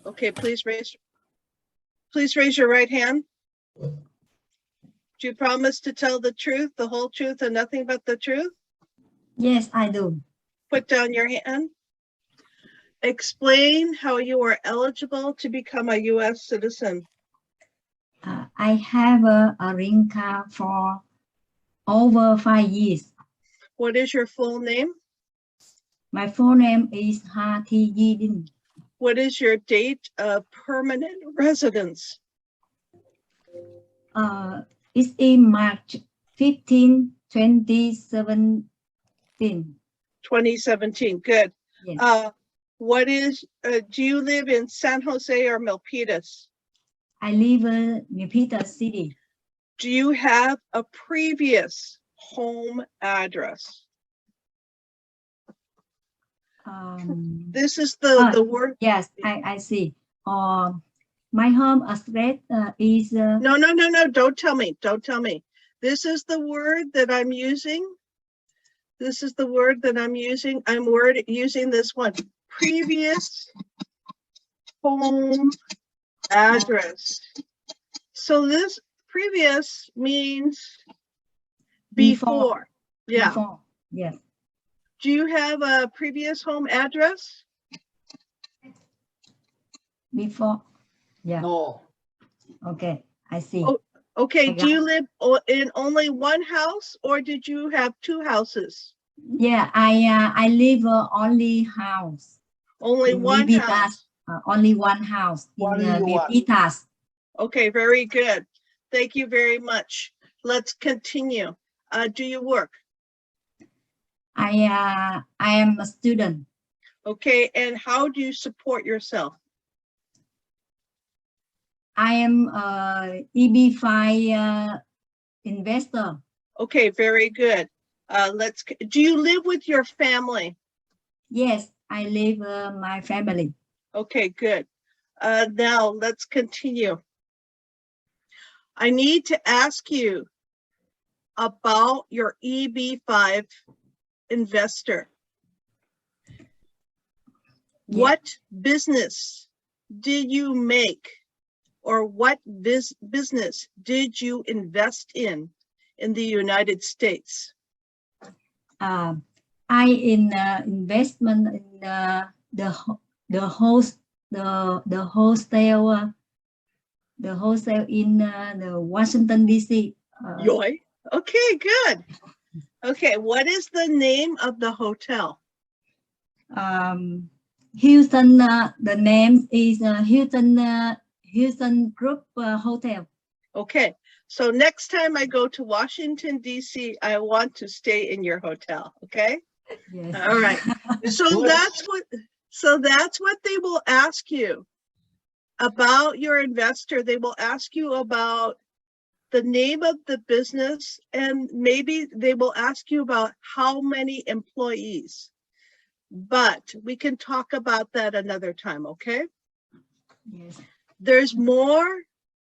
Okay, please raise your right hand. Do you promise to tell the truth, the whole truth, and nothing but the truth? Yes, I do. Put down your hand. Explain how you are eligible to become a U.S. citizen. I have a green card for over 5 years. What is your full name? My full name is Ha Thi Yi Din. What is your date of permanent residence? It's in March 15, 2017. 2017, good. Yes. Do you live in San Jose or Milpitas? I live in Milpitas City. Do you have a previous home address? This is the word. Yes, I see. My home address is... No, don't tell me. Don't tell me. This is the word that I'm using. This is the word that I'm using. I'm using this one. Previous home address. So this previous means before. Yeah. Before. Yes. Do you have a previous home address? Before. Yeah. No. Okay, I see. Oh, okay. Do you live in only one house or did you have two houses? Yeah, I live only house. Only one house. Only one house in Milpitas. Okay, very good. Thank you very much. Let's continue. Do you work? I am a student. Okay, and how do you support yourself? I am a EB5 investor. Okay, very good. Do you live with your family? Yes, I live my family. Okay, good. Now let's continue. I need to ask you about your EB5 investor. Yeah. What business did you make, or what business did you invest in the United States? I investment in the wholesale in the Washington D.C. Yoy. Okay, good. Okay, what is the name of the hotel? Houston. The name is Houston Group Hotel. Okay, so next time I go to Washington, D.C., I want to stay in your hotel, okay? Yes. All right. So that's what they will ask you about your investor. They will ask you about the name of the business, and maybe they will ask you about how many employees. But we can talk about that another time, okay? Yes. There's more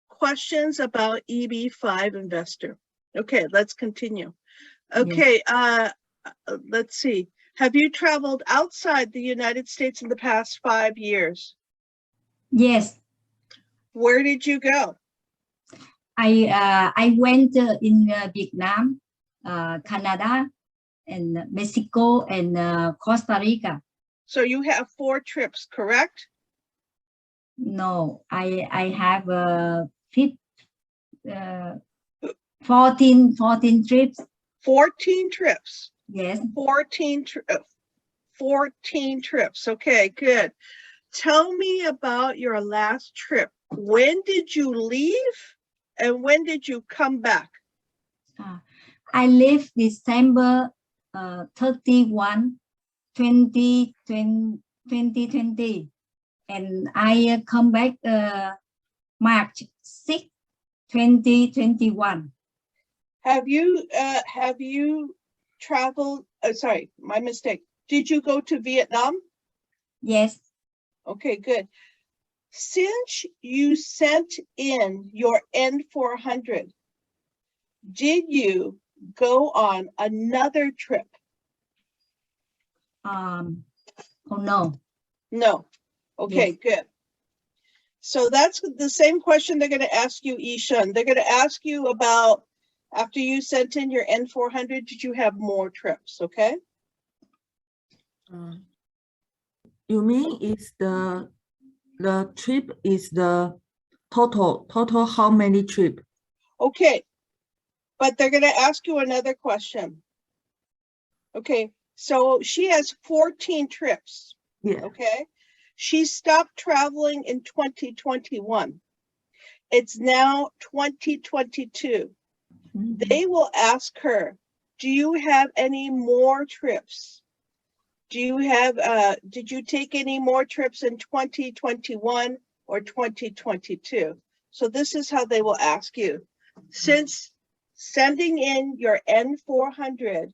questions about EB5 investor. Okay, let's continue. Okay, yes. Let's see. Have you traveled outside the United States in the past 5 years? Yes. Where did you go? I went in Vietnam, Canada, and Mexico, and Costa Rica. So you have 4 trips, correct? No, I have 14 trips. 14 trips. Yes. 14 trips. Okay, good. Tell me about your last trip. When did you leave and when did you come back? I left December 31, 2020, and I come back March 6, 2021. Have you traveled? Sorry, my mistake. Did you go to Vietnam? Yes. Okay, good. Since you sent in your N400, did you go on another trip? Oh no. No. Okay, Yes. good. So that's the same question they're going to ask you, Ishan. They're going to ask you about, after you sent in your N400, did you have more trips? Okay. You mean is the trip is the total how many trip? Okay. But they're going to ask you another question. Okay. So she has 14 trips. Yeah. Okay. She stopped traveling in 2021. It's now 2022. Mhm. They will ask her, do you have any more trips? Do you have, did you take any more trips in 2021 or 2022? So this is how they will ask you. Since sending in your N400,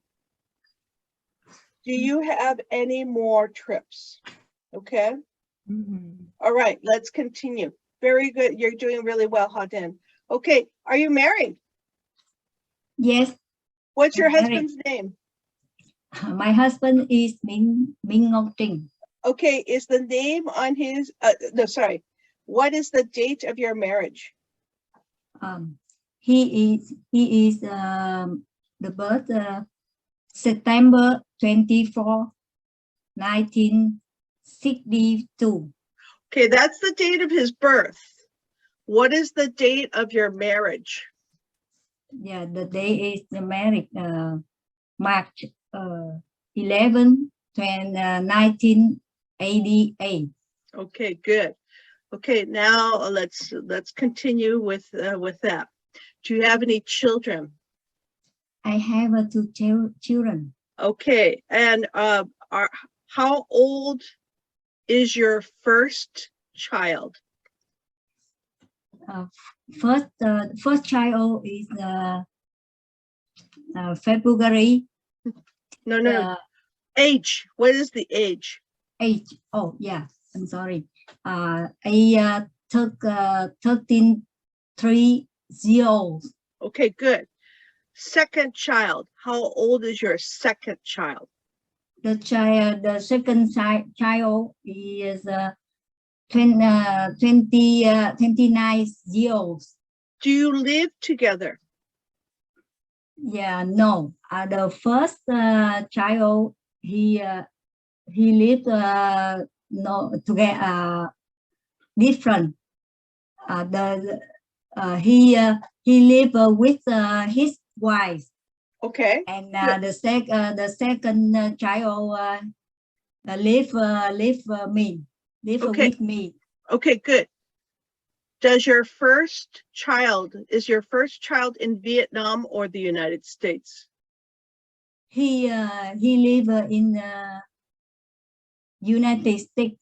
do you have any more trips? Okay. Mhm. All right, let's continue. Very good. You're doing really well, Hadin. Okay, are you married? Yes, What's your I'm married. husband's name? My husband is Minh Ngọc Trinh. Okay, is the name on his, no, sorry. What is the date of your marriage? He is the birth September 24, 1962. Okay, that's the date of his birth. What is the date of your marriage? Yeah, the day is the marriage, March 11, 1988. Okay, good. Okay, now let's continue with that. Do you have any children? I have two children. Okay, and how old is your first child? First child is February. No. Age. What is the age? Age. Oh yeah, I'm sorry. I took 13 3 years. Okay, good. Second child. How old is your second child? The second child is 29 years. Do you live together? Yeah, no. The first child, he lived no together different. He lived with his wife. Okay. And the second child live Okay. with me. Okay, good. Is your first child in Vietnam or the United States? He live in United States.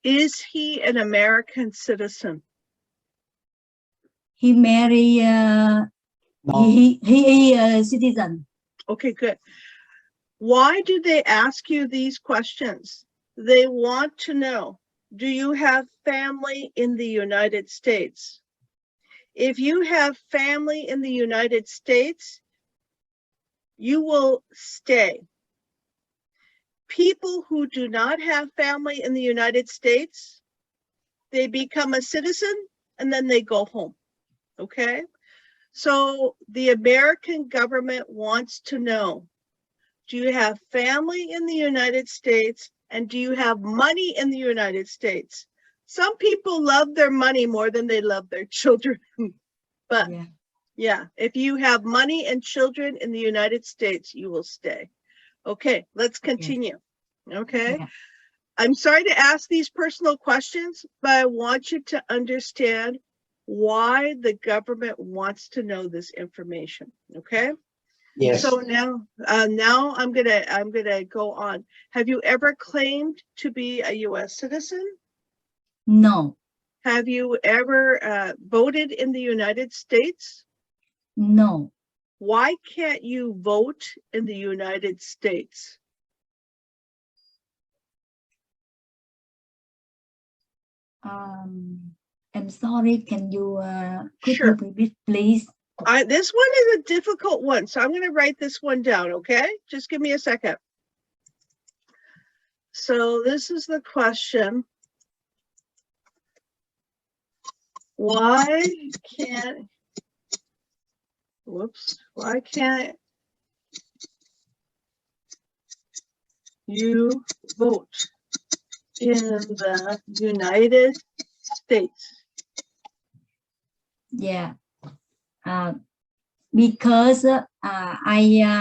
Is he an American citizen? He marry he a citizen. Okay, good. Why do they ask you these questions? They want to know, do you have family in the United States? If you have family in the United States, you will stay. People who do not have family in the United States, they become a citizen and then they go home, okay? So the American government wants to know, do you have family in the United States and do you have money in the United States? Some people love their money more than they love their children, but yeah, if you have money and children in the United States, you will stay. Okay, let's continue. Okay. Yeah. I'm sorry to ask these personal questions, but I want you to understand why the government wants to know this information. Okay. Yes. So now I'm gonna go on. Have you ever claimed to be a U.S. citizen? No. Have you ever voted in the United States? No. Why can't you vote in the United States? I'm sorry. Can you could Sure. you repeat, please? This one is a difficult one, so I'm going to write this one down, okay? Just give me a second. So this is the question. Why can't, why can't you vote in the United States? Yeah. Because I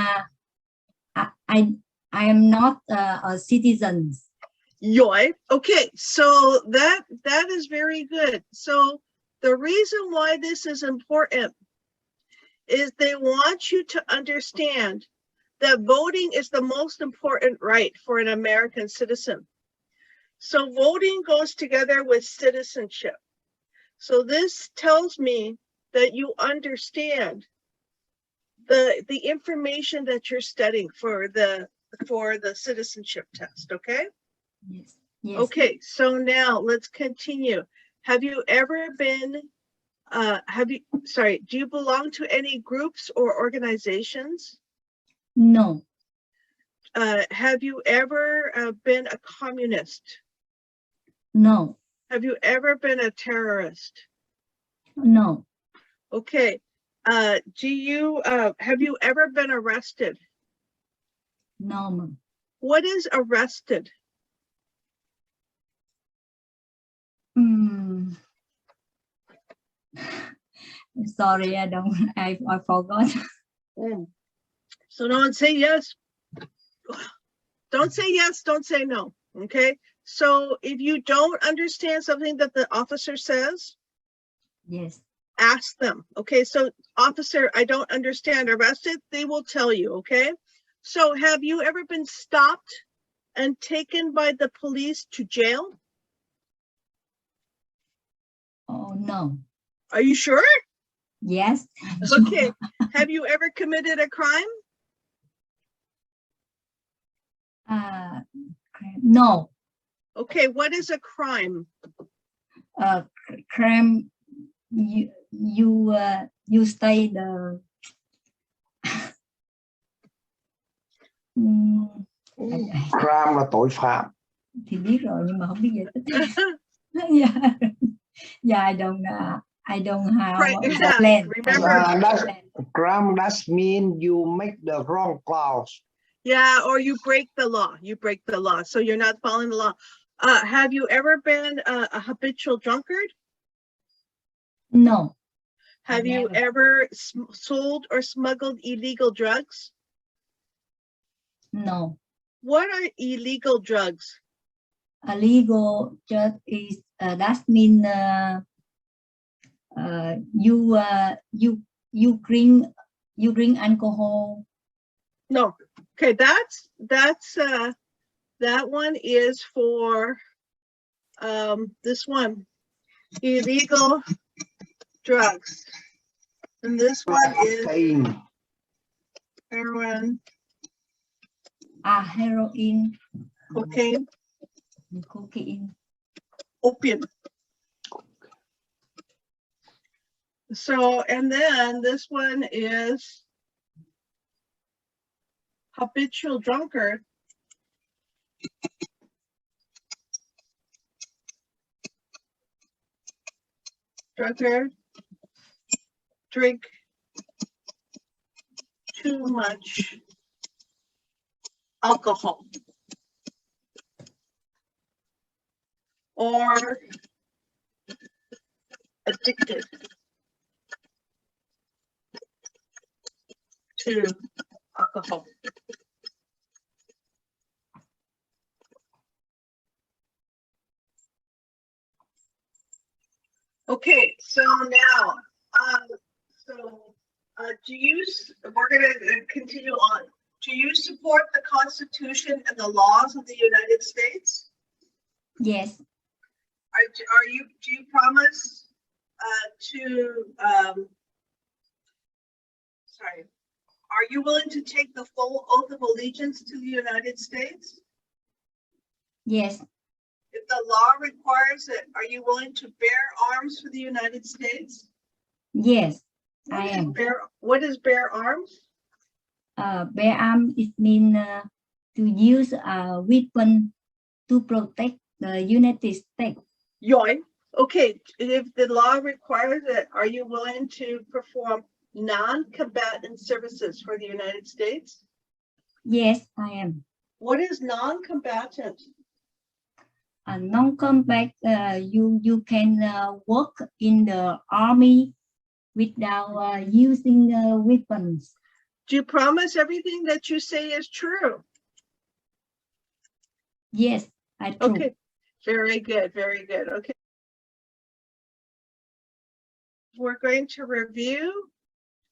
am not a citizen. Yoy. Okay, so that is very good. So the reason why this is important is they want you to understand that voting is the most important right for an American citizen. So voting goes together with citizenship. So this tells me that you understand the information that you're studying for the citizenship test, okay? Yes. Yes. Okay, so now let's continue. Have you ever been, do you belong to any groups or organizations? No. Have you ever been a communist? No. Have you ever been a terrorist? No. Okay, have you ever been arrested? No. Ma'am. What is arrested? Sorry, I forgot. So don't say yes. Don't say yes, don't say no, okay? So if you don't understand something that the officer says, Yes. ask them, okay? So officer, I don't understand, arrested, they will tell you, okay? So have you ever been stopped and taken by the police to jail? Oh, no. Are you sure? Yes. Okay. Have you ever committed a crime? No. Okay, what is a crime? Crime. You stay the. Crime là tội phạm. Thì biết rồi nhưng mà không biết giải thích. Yeah, I don't have Right, the yeah, plan. remember- Crime does mean you make the wrong clause. Yeah, or you break the law. You break the law, so you're not following the law. Have you ever been a habitual drunkard? No. Have you Never. ever sold or smuggled illegal drugs? No. What are illegal drugs? Illegal drug is that mean you drink alcohol. No. Okay, that one is for this one, illegal drugs, and this one is Cocaine. heroin, Heroin, cocaine, cocaine. opium. So, and then this one is habitual drunkard. Drunkard, drink too much alcohol. Or addicted to alcohol. Okay, so now, we're gonna continue on. Do you support the Constitution and the laws of the United States? Yes. Do you promise are you willing to take the full oath of allegiance to the United States? Yes. If the law requires it, are you willing to bear arms for the United States? Yes, I am. What is bear arms? Bear arms, it means to use a weapon to protect the United States. Yoy. Okay, if the law requires it, are you willing to perform non-combatant services for the United States? Yes, I am. What is non-combatant? A non-combat, you can work in the army without using weapons. Do you promise everything that you say is true? Yes, I true. Okay, very good, very good. Okay. We're going to review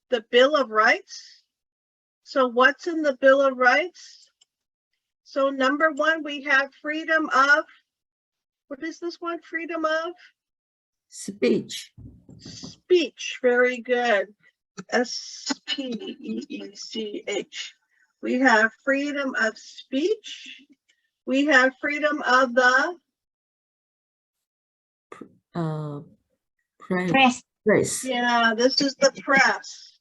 the Bill of Rights. So what's in the Bill of Rights? So number one, we have freedom of, what is this one? Freedom of Speech. speech. Very good. S-P-E-E-C-H. We have freedom of speech. We have freedom of the Press. yeah, this is the press.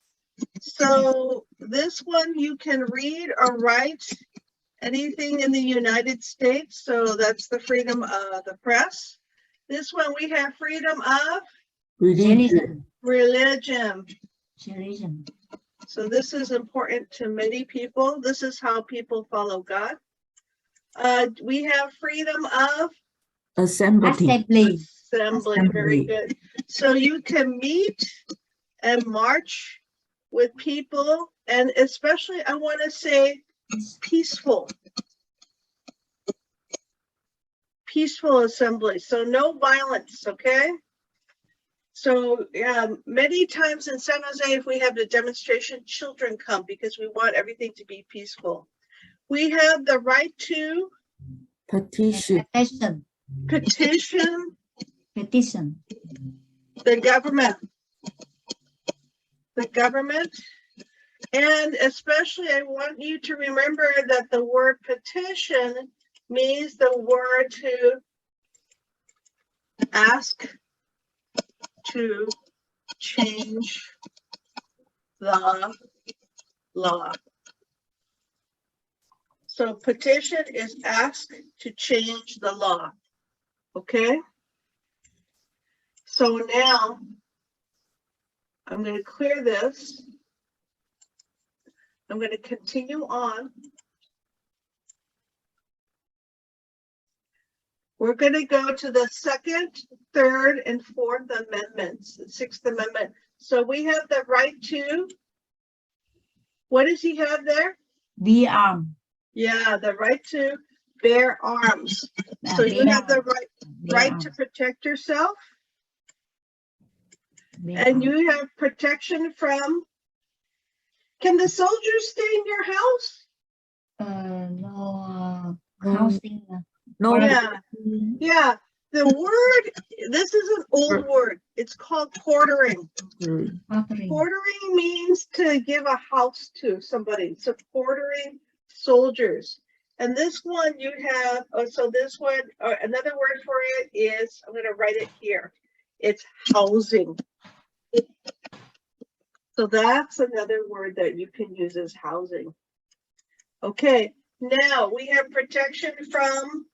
So this one you can read or write anything in the United States. So that's the freedom of the press. This one we have freedom of Religion. religion. Religion. So this is important to many people. This is how people follow God. We have freedom of Assembly. Assembly. Very good. So you can meet and march with people, and especially I want to say peaceful assembly. So no violence, okay? So many times in San Jose, if we have the demonstration, children come because we want everything to be peaceful. We have the right to Petition. Petition. the government. And especially I want you to remember that the word petition means the word to ask to change the law. So petition is ask to change the law. Okay? So now I'm going to clear this. I'm going to continue on. We're going to go to the Second, Third, and Fourth Amendments, the Sixth Amendment. So we have the right to, what does he have there? Bear arms. Yeah, the right to bear arms. So you have the right to protect yourself, and you have protection from, can the soldiers stay in your house? No housing. No. Yeah. The word, this is an old word. It's called quartering. Quartering means to give a house to somebody. So quartering soldiers. And this one you have, so this one, another word for it is, I'm going to write it here. It's housing. So that's another word that you can use as housing. Okay, now we have protection from,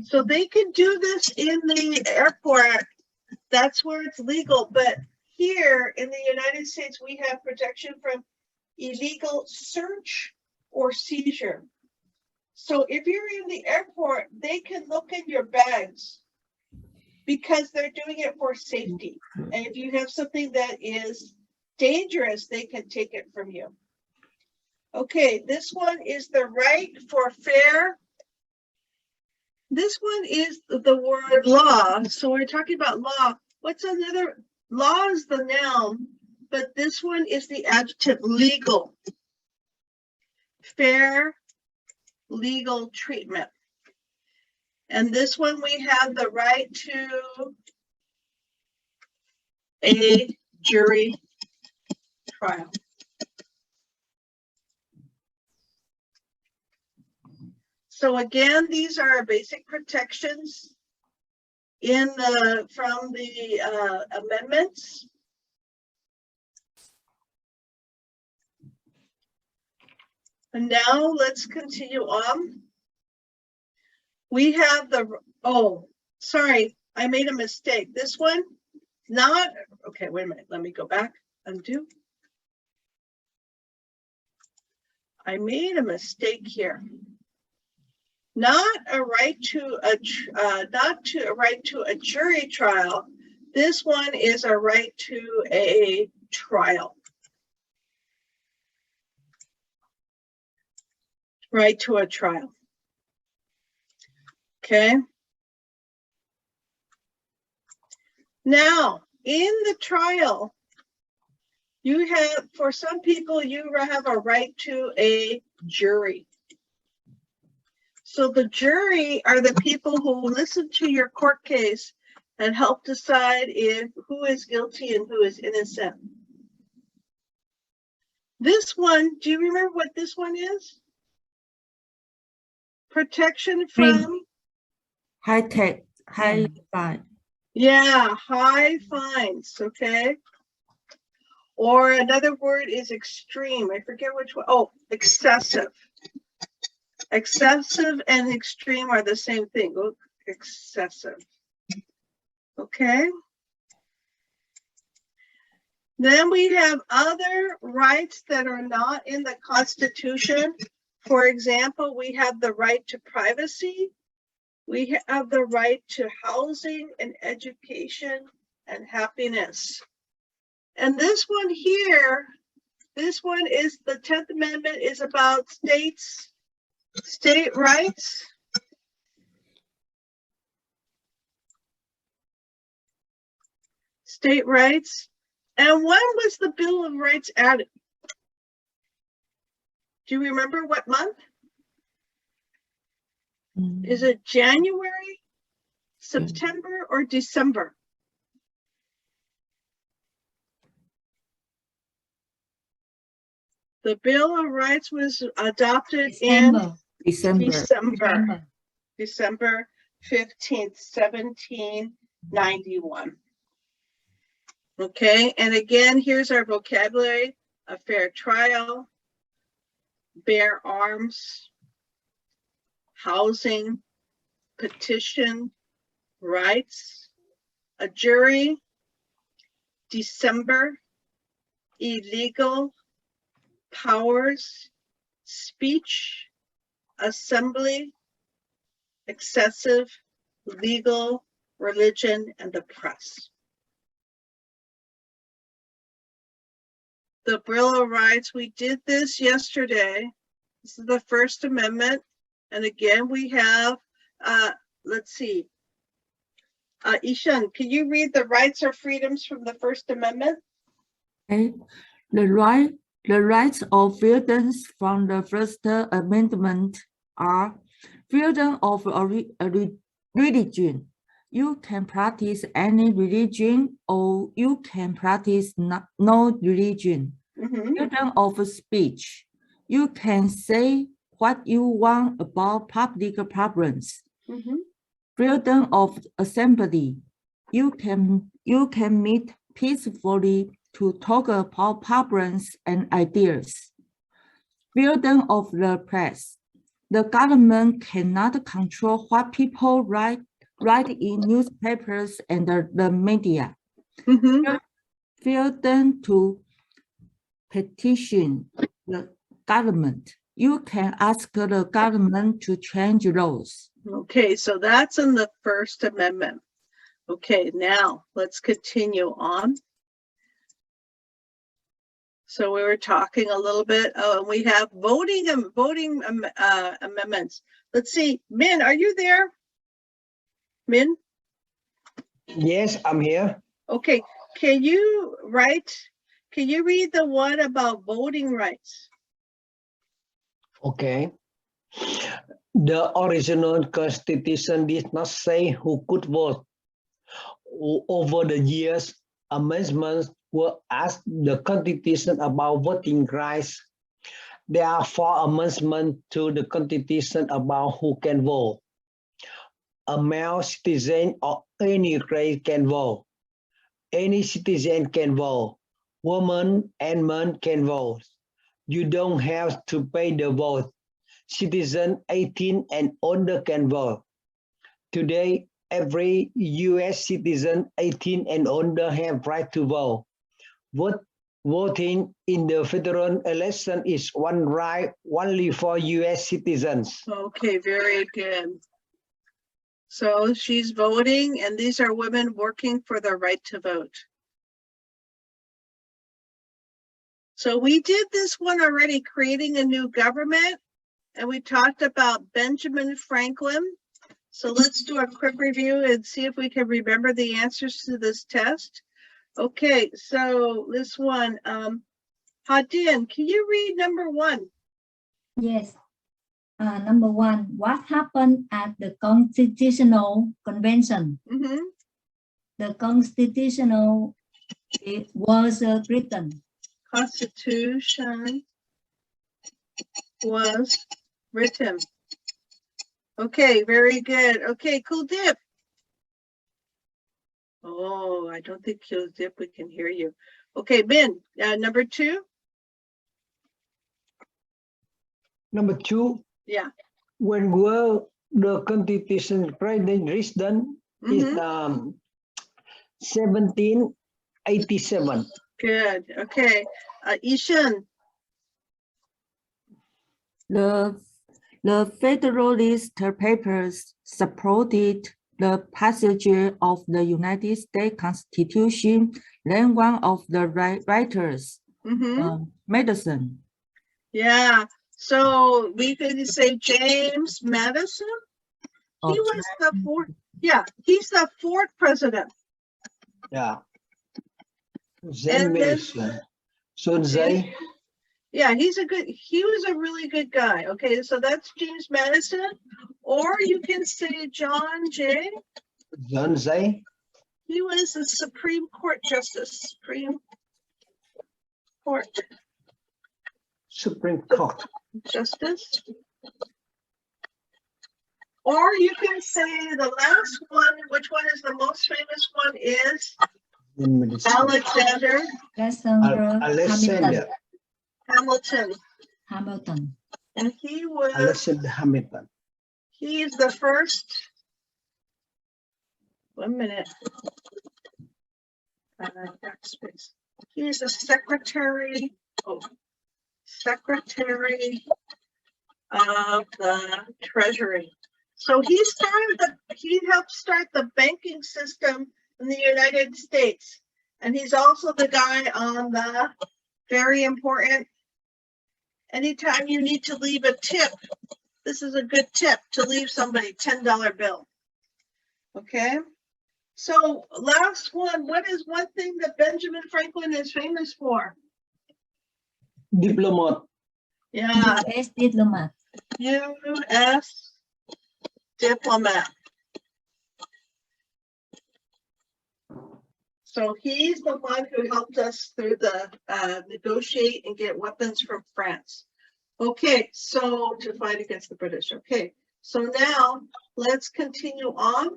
so they can do this in the airport. That's where it's legal. But here in the United States, we have protection from illegal search or seizure. So if you're in the airport, they can look in your bags because they're doing it for safety. And if you have something that is dangerous, they can take it from you. Okay, this one is the right for fair. This one is the word law. So we're talking about law. What's another? Law is the noun, but this one is the adjective, legal. Fair legal treatment. And this one we have the right to a jury trial. So again, these are basic protections in the from the amendments. And now let's continue on. we have the, oh, sorry, I made a mistake. This one, not, okay, wait a minute, let me go back, undo. I made a mistake here. Not a right to a right to a jury trial. This one is a right to a trial. Right to a trial. Okay. Now, in the trial, you have, for some people, you have a right to a jury. So the jury are the people who listen to your court case and help decide who is guilty and who is innocent. This one, do you remember what this one is? Protection from? High tech, high fine. Yeah, high fines, okay? Or another word is extreme. I forget which one. Oh, excessive. Excessive and extreme are the same thing. Oh, excessive. Okay. Then we have other rights that are not in the Constitution. For example, we have the right to privacy. We have the right to housing and education and happiness. And this one here, this one is the 10th Amendment is about state rights. State rights. And when was the Bill of Rights added? Do you remember what month? Is it January, September, or December? The Bill of Rights was adopted in December. December 15th, 1791. Okay, and again, here's our vocabulary: a fair trial, bear arms, housing, petition, rights, a jury, December, illegal, powers, speech, assembly, excessive, legal, religion, and the press. The Bill of Rights, we did this yesterday. This is the First Amendment. And again, we have, let's see. Ishan, can you read the rights or freedoms from the First Amendment? Okay. The rights or freedoms from the First Amendment are freedom of religion. You can practice any religion or you can practice no religion. Freedom of speech. You can say what you want about public problems. Freedom of assembly. You can meet peacefully to talk about problems and ideas. Freedom of the press. The government cannot control what people write in newspapers and the media. Freedom to petition the government. You can ask the government to change laws. Okay, so that's in the First Amendment. Okay, now let's continue on. So we were talking a little bit, and we have voting amendments. Let's see, Min, are you there? Min? Yes, I'm here. Okay, can you read the one about voting rights? Okay. The original Constitution did not say who could vote. Over the years, amendments were asked the Constitution about voting rights. There are 4 amendments to the Constitution about who can vote. A male citizen of any race can vote. Any citizen can vote. Women and men can vote. You don't have to pay the vote. Citizens 18 and older can vote. Today, every U.S. citizen 18 and older have right to vote. Voting in the federal election is one right only for U.S. citizens. Okay, very good. So she's voting, and these are women working for the right to vote. So we did this one already, creating a new government, and we talked about Benjamin Franklin. So let's do a quick review and see if we can remember the answers to this test. Okay, so this one, Hadin, can you read number 1? Yes. Number 1, what happened at the Constitutional Convention? Mm-hmm. The Constitutional it was written. Constitution was written. Okay, very good. Okay, Kuldip. Oh, I don't think Kuldip, we can hear you. Okay, Ben, number 2. Number 2, Yeah. when were the Constitution written is Mm-hmm. 1787. Good. Okay. Ishan. The Federalist Papers supported the passage of the United States Constitution. Then one of the writers, Mm-hmm. Madison. Yeah. So we could say James Madison. He was the 4th. Yeah, he's the 4th president. Yeah. And Then then- Madison. So they, Yeah, he was a really good guy. Okay, so that's James Madison. Or you can say John Jay. John Jay, He was a Supreme Court Justice. Supreme Court Supreme Court. Justice. Or you can say the last one, which one is the most famous one, is Then Madison. Alexander Alexander. Hamilton. And he was, Alexander Hamilton. he's the first, 1 minute. Backspace. He's a secretary of the Treasury. So he helped start the banking system in the United States. And he's also the guy on the, very important, anytime you need to leave a tip, this is a good tip to leave somebody $10 bill. Okay. So last one, what is one thing that Benjamin Franklin is famous for? Diplomat. Yeah, U.S. diplomat. U.S. diplomat. So he's the one who helped us through the negotiate and get weapons from France. Okay, so to fight against the British. Okay, so now let's continue on.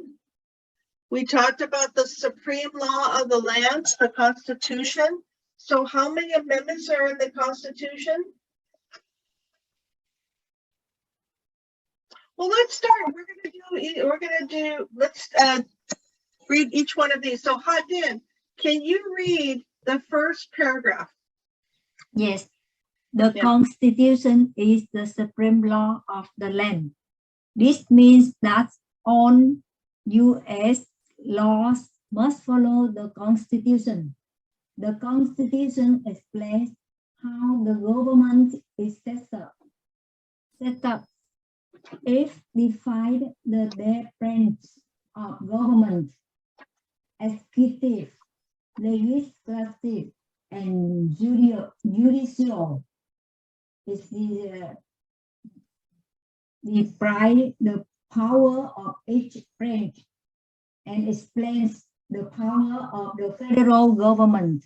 We talked about the supreme law of the lands, the Constitution. So how many amendments are in the Constitution? Well, let's start. Let's read each one of these. So Hadin, can you read the first paragraph? Yes. The Yeah. Constitution is the supreme law of the land. This means that all U.S. laws must follow the Constitution. The Constitution explains how the government is set up. It defines the branch of government: executive, legislative, and judicial. It defines the power of each branch and explains the power of the federal government.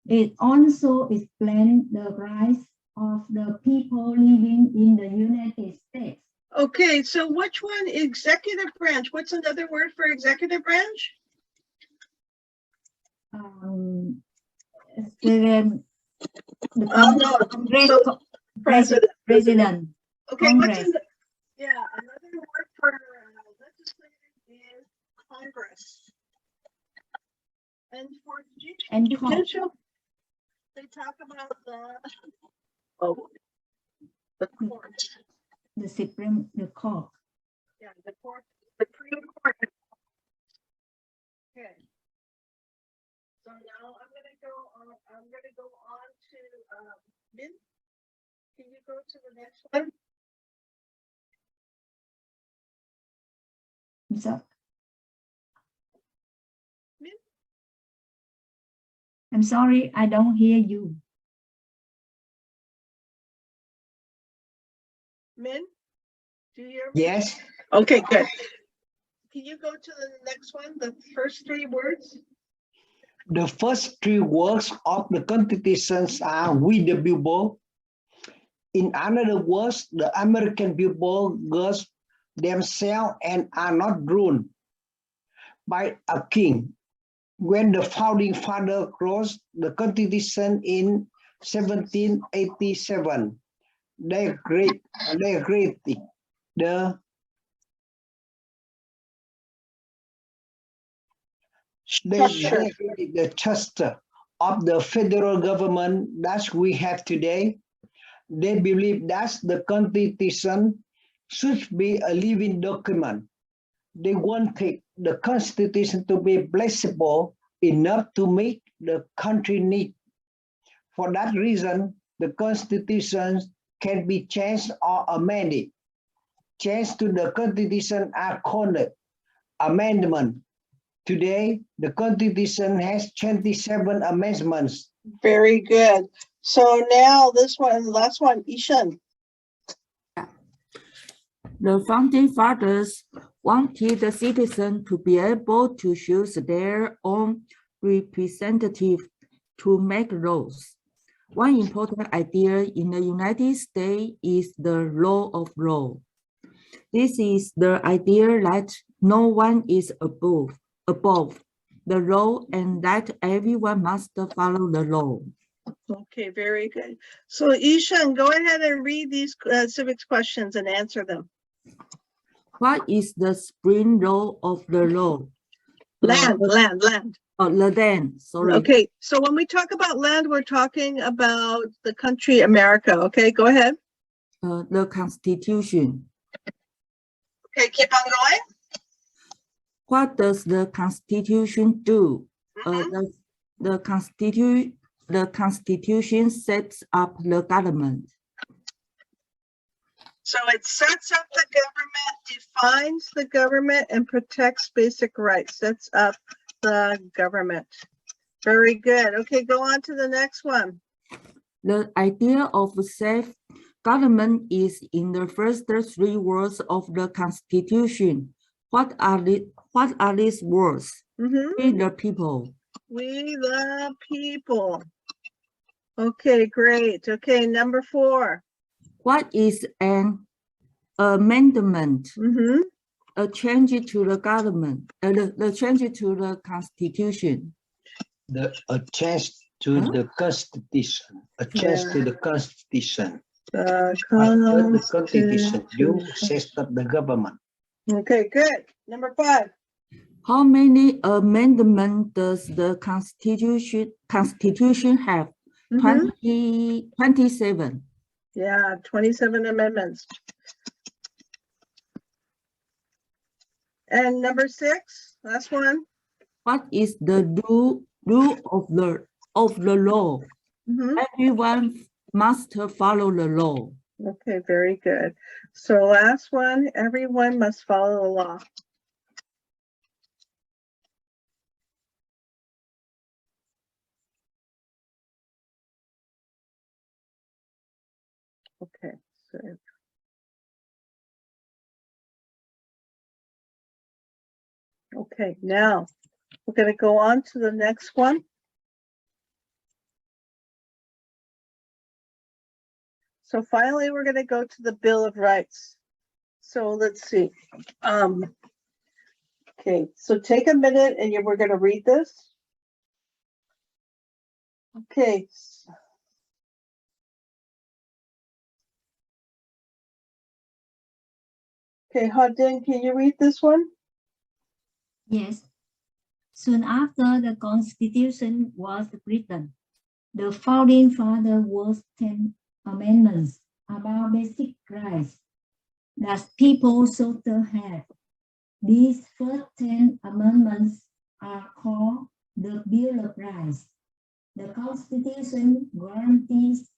It also explains the rights of the people living in the United States. Okay, so which one? Executive branch. What's another word for executive branch? The No. Congress, So, President. President. Okay, Congress. yeah, another word for legislative Congress. And for And court. judicial, they talk about the court. The court. Yeah, the court, the Supreme Court. Okay. So now I'm gonna go on to, Min. Can you go to the next one? So, Min? I'm sorry, I don't hear you. Min? Do you hear me? Yes. Okay, good. Can you go to the next one, the first three words? The first three words of the constitutions are "we the people." In other words, the American people guard themselves and are not ruled by a king. When the founding father wrote the Constitution in 1787, they created the structure of the federal government that we have today. They believe that the Constitution should be a living document. They wanted the Constitution to be flexible enough to meet the country need. For that reason, the Constitution can be changed or amended. Changes to the Constitution are called amendment. Today, the Constitution has 27 amendments. Very good. So now this one, last one, Ishan. The founding fathers wanted the citizens to be able to choose their own representative to make laws. One important idea in the United States is the rule of law. This is the idea that no one is above the law and that everyone must follow the law. Okay, very good. So Ishan, go ahead and read these civics questions and answer them. What is the supreme law of the law? Land. Oh, the land, sorry. Okay, so when we talk about land, we're talking about the country America. Okay, go ahead. The Constitution. Okay, keep on going. What does the Constitution do? The Constitution sets up the government. So it sets up the government, defines the government, and protects basic rights. Sets up the government. Very good. Okay, go on to the next one. The idea of self-government is in the first three words of the Constitution. What are these words? We the people. We the people. Okay, great. Okay, number 4. What is an amendment? Mm-hmm. A change to the government, the change to the Constitution. A change to the Constitution. A change to the Constitution. The Constitution, you set up the government. Okay, good. Number 5. How many amendments does the Constitution have? 27. Yeah, 27 amendments. And number 6, last one. What is the rule of the law? Everyone must follow the law. Okay, very good. So last one, everyone must follow the law. Okay, so. Okay, now we're going to go on to the next one. So finally, we're going to go to the Bill of Rights. So let's see. Okay, so take a minute and we're going to read this. Okay. Okay, Hadin, can you read this one? Yes. Soon after the Constitution was written, the founding father was 10 amendments about basic rights that people should have. These first 10 amendments are called the Bill of Rights. The Constitution guarantees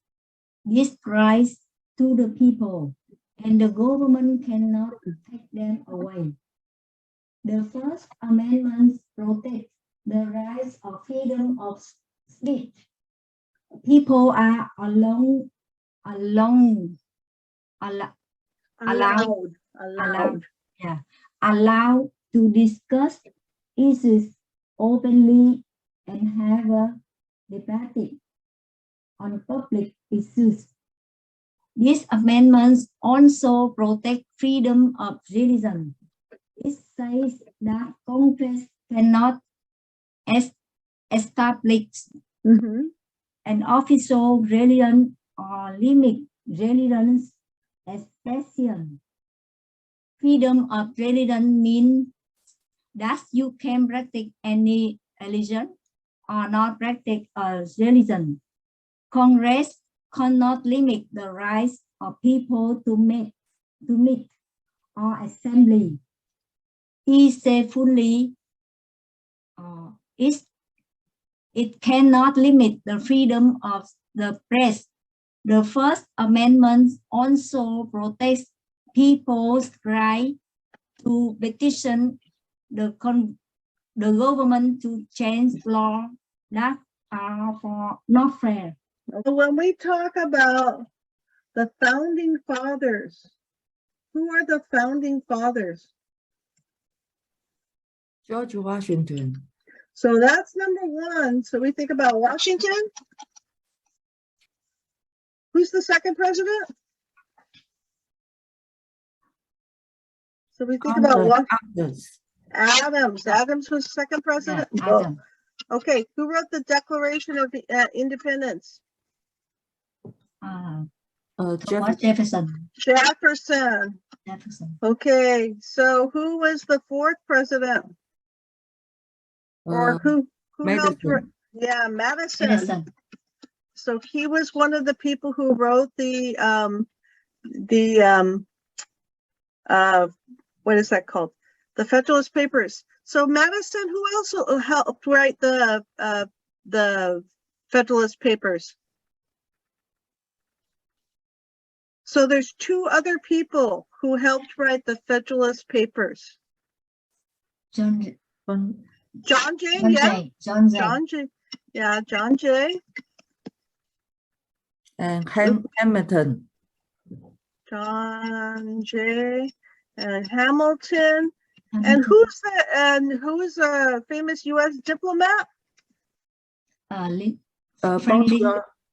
these rights to the people, and the government cannot take them away. The First Amendment protects the rights of freedom of speech. People are allowed to discuss issues openly and have a debate on public issues. These amendments also protect freedom of religion. It says that Congress cannot establish an official religion or limit religion's expression. Freedom of religion means that you can practice any religion or not practice a religion. Congress cannot limit the rights of people to meet or assembly. It cannot limit the freedom of the press. The First Amendment also protects people's right to petition the government to change laws that are not fair. When we talk about the founding fathers, who are the founding fathers? George Washington. So that's number one. So we think about Washington. Who's the second president? So we think about Adams. Adams was second president. Yeah, Adams. Okay, who wrote the Declaration of Independence? Jefferson. Jefferson. Okay, so who was the fourth president? Or who helped? Yeah, Madison. So he was one of the people who wrote the what is that called? The Federalist Papers. So Madison, who also helped write the Federalist Papers? So there's two other people who helped write the Federalist Papers. John Jay, yeah. John Jay. And Hamilton. John Jay and Hamilton. And who's a famous U.S. diplomat?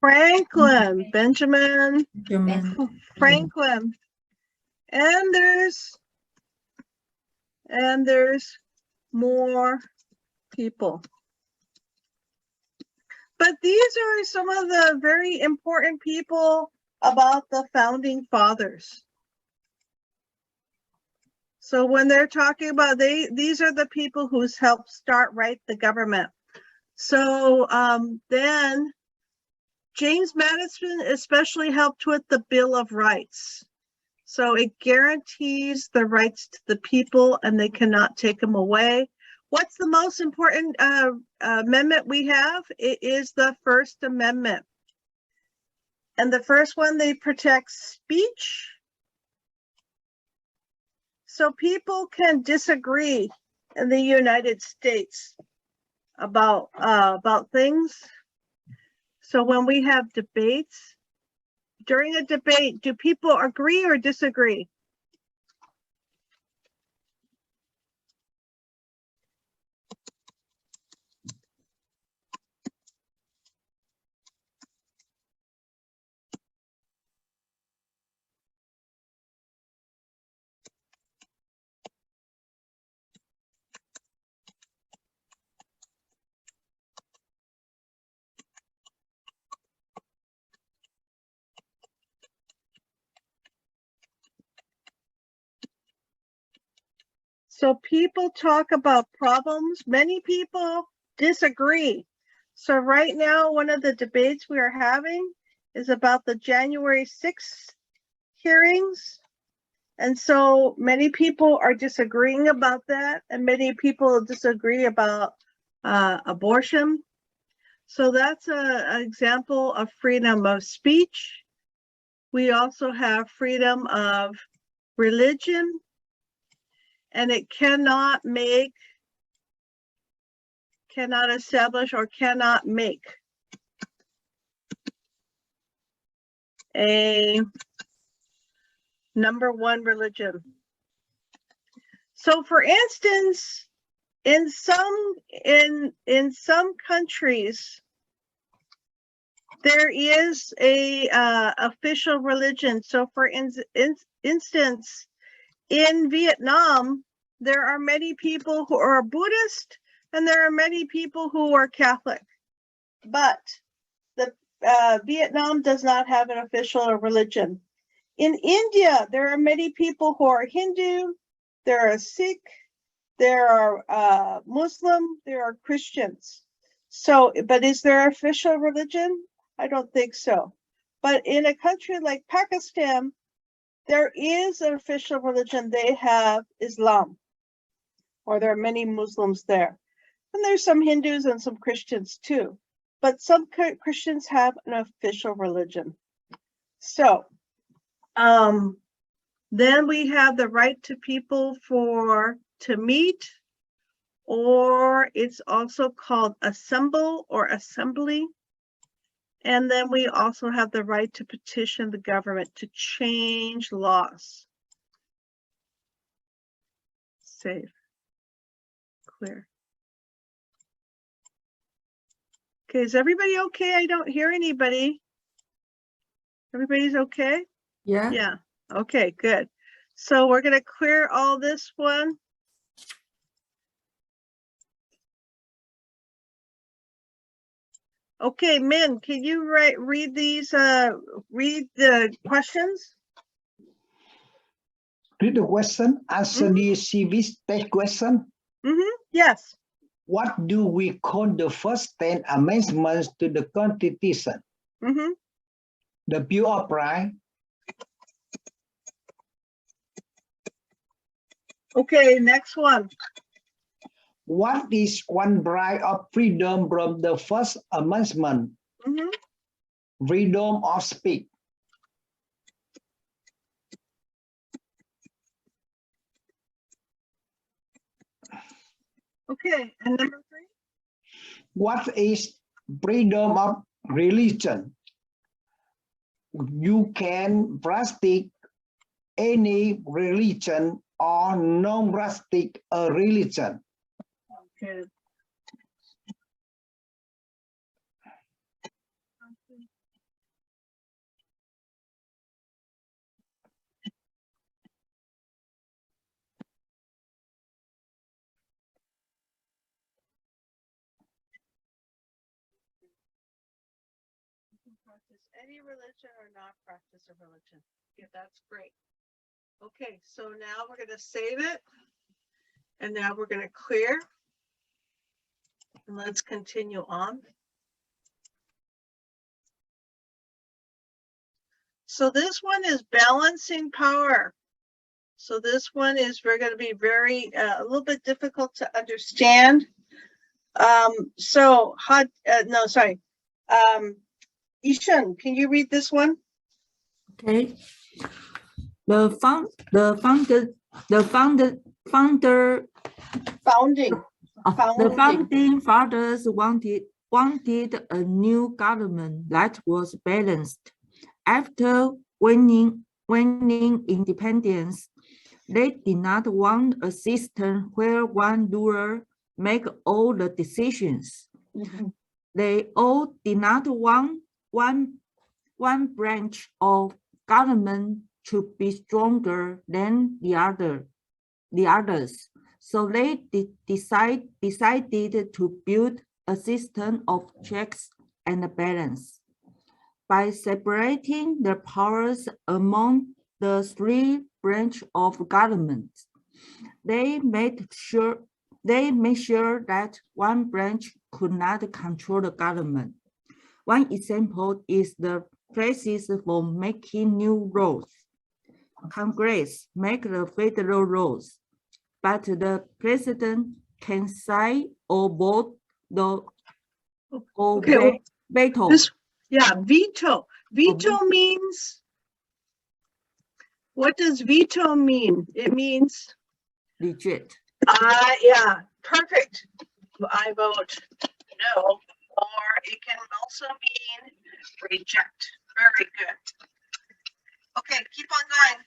Franklin. Benjamin Franklin. And there's more people. But these are some of the very important people about the founding fathers. So when they're talking about these are the people who's helped write the government. So then James Madison especially helped with the Bill of Rights. So it guarantees the rights to the people and they cannot take them away. What's the most important amendment we have? It is the First Amendment. And the first one, they protect speech. So people can disagree in the United States about things. So when we have debates, during a debate, do people agree or disagree? So people talk about problems. Many people disagree. So right now, one of the debates we are having is about the January 6th hearings. And so many people are disagreeing about that, and many people disagree about abortion. So that's an example of freedom of speech. We also have freedom of religion, and it cannot establish, or cannot make a number one religion. So for instance, in some countries, there is a official religion. So for instance, in Vietnam, there are many people who are Buddhist, and there are many people who are Catholic. But the Vietnam does not have an official religion. In India, there are many people who are Hindu, there are Sikh, there are Muslim, there are Christians. So, but is there an official religion? I don't think so. But in a country like Pakistan, there is an official religion. They have Islam, or there are many Muslims there. And there's some Hindus and some Christians too. But some Christians have an official religion. So, then we have the right to people to meet, or it's also called assemble or assembly. And then we also have the right to petition the government to change laws. Save. Clear. Okay, is everybody okay? I don't hear anybody. Everybody's okay? Yeah. Yeah. Okay, good. So we're going to clear all this one. Okay, Min, can you read these, read the questions? Read the question, answer the civics test question. Yes. What do we call the first 10 amendments to the Constitution? The Bill of Rights. Okay, next one. What is one right of freedom from the First Amendment? Freedom of speech. Okay, and number 3? What is freedom of religion? You can practice any religion or non-practice a religion. Okay. Practice any religion or not practice a religion. Yeah, that's great. Okay, so now we're going to save it. And now we're going to clear. And let's continue on. So this one is balancing power. So this one is going to be very, a little bit difficult to understand. Ishan, can you read this one? Okay. The founding fathers wanted a new government that was balanced. After winning independence, they did not want a system where one ruler make all the decisions. They all did not want one branch of government to be stronger than the others. So they decided to build a system of checks and balance. By separating the powers among the 3 branches of government, They made sure that one branch could not control the government. One example is the process for making new laws. Congress make the federal laws, but the president can sign or vote the or Okay, veto. this, yeah, veto. Veto means, what does veto mean? It means, Reject. yeah, perfect. I vote no, or it can also mean reject. Very good. Okay, keep on going.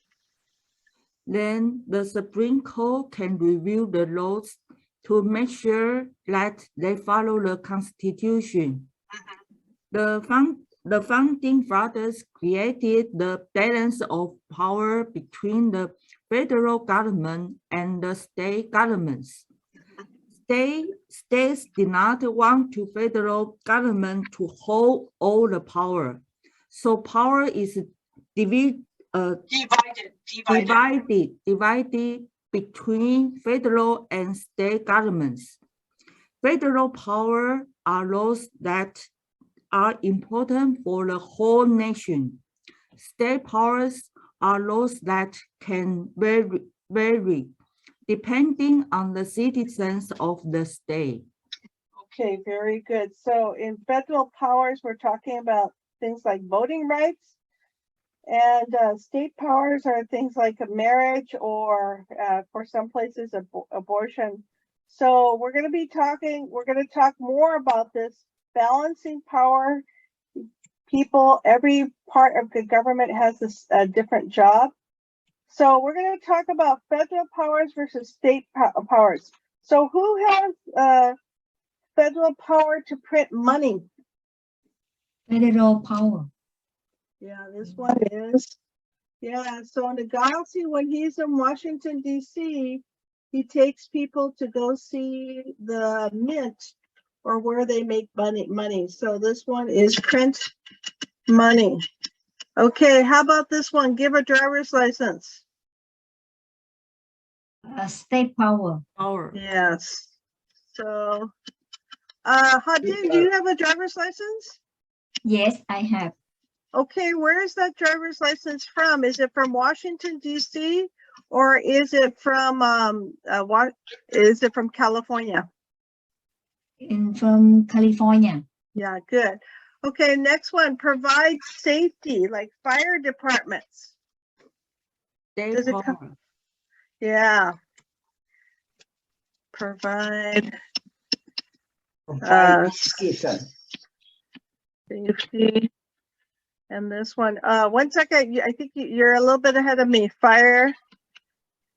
Then the Supreme Court can review the laws to make sure that they follow the Constitution. The founding fathers created the balance of power between the federal government and the state governments. States did not want the federal government to hold all the power, so power is divided between federal and state governments. Federal power are laws that are important for the whole nation. State powers are laws that can vary depending on the citizens of the state. Okay, very good. So in federal powers, we're talking about things like voting rights, and state powers are things like a marriage, or for some places, abortion. So we're going to talk more about this balancing power. People, every part of the government has this different job. So we're going to talk about federal powers versus state powers. So who has federal power to print money? Federal power. Yeah, this one is. Yeah, so Nagasi, when he's in Washington, D.C., he takes people to go see the mint, or where they make money. So this one is print money. Okay, how about this one? Give a driver's license. State power. Yes. So, Hadin, do you have a driver's license? Yes, I have. Okay, where is that driver's license from? Is it from Washington, D.C., or is it from California? From California. Yeah, good. Okay, next one, provide safety, like fire departments. Does it come? Yeah. Provide safety. And this one, 1 second, I think you're a little bit ahead of me. Fire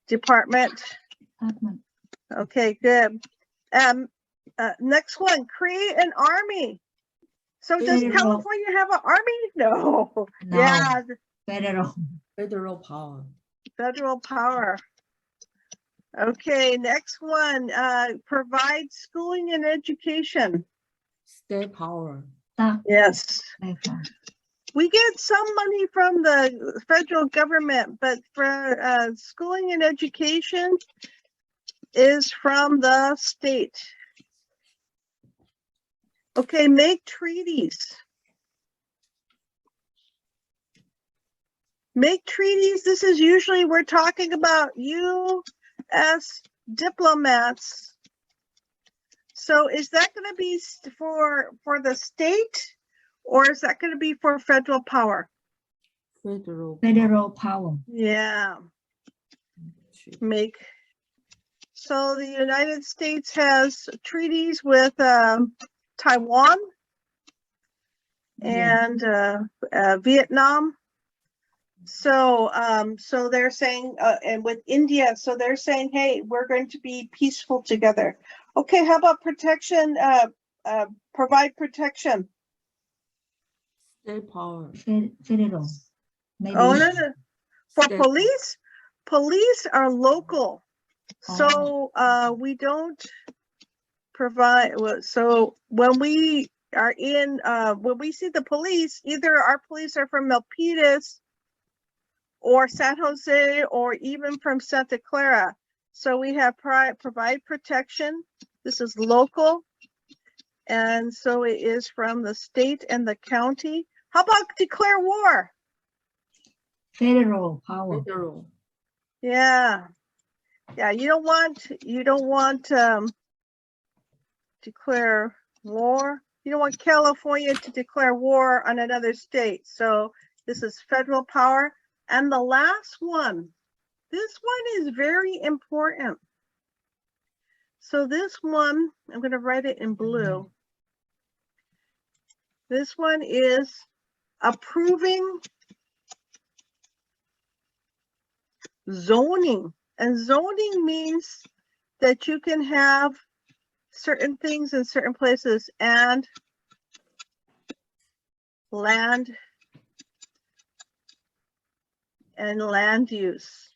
department. Okay, good. Next one, create an army. So does California have an army? No. Yeah. Federal power. Federal power. Okay, next one, provide schooling and education. State power. Yes. We get some money from the federal government, but for schooling and education is from the state. Okay, make treaties. Make treaties. This is usually, we're talking about U.S. diplomats. So is that going to be for the state, or is that going to be for federal power? Federal power. Yeah. Make. So the United States has treaties with Taiwan and Vietnam. So so they're saying, and with India, so they're saying, hey, we're going to be peaceful together. Okay, how about protection? Provide protection. State power. Federal. Maybe. Oh, no. For police, police are local. So we don't provide. So when we are in, when we see the police, either our police are from Milpitas or San Jose, or even from Santa Clara. So we have provide protection. This is local. And so it is from the state and the county. How about declare war? Federal power. Federal. Yeah. Yeah, you don't want declare war. You don't want California to declare war on another state. So this is federal power. And the last one, this one is very important. So this one, I'm going to write it in blue. This one is approving zoning. And zoning means that you can have certain things in certain places and land and land use.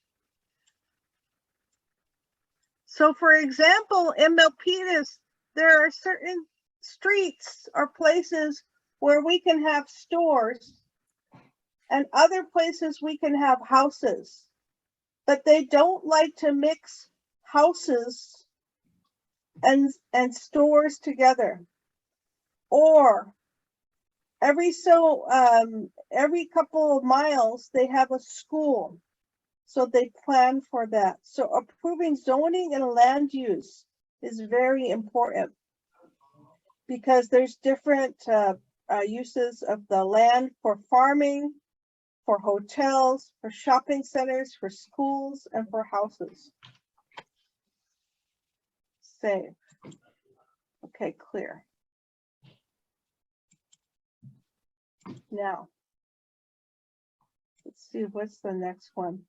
So for example, in Milpitas, there are certain streets or places where we can have stores and other places we can have houses, but they don't like to mix houses and stores together. Or every couple of miles, they have a school. So they plan for that. So approving zoning and land use is very important because there's different uses of the land for farming, for hotels, for shopping centers, for schools, and for houses. Save. Okay, clear. Now, let's see, what's the next one?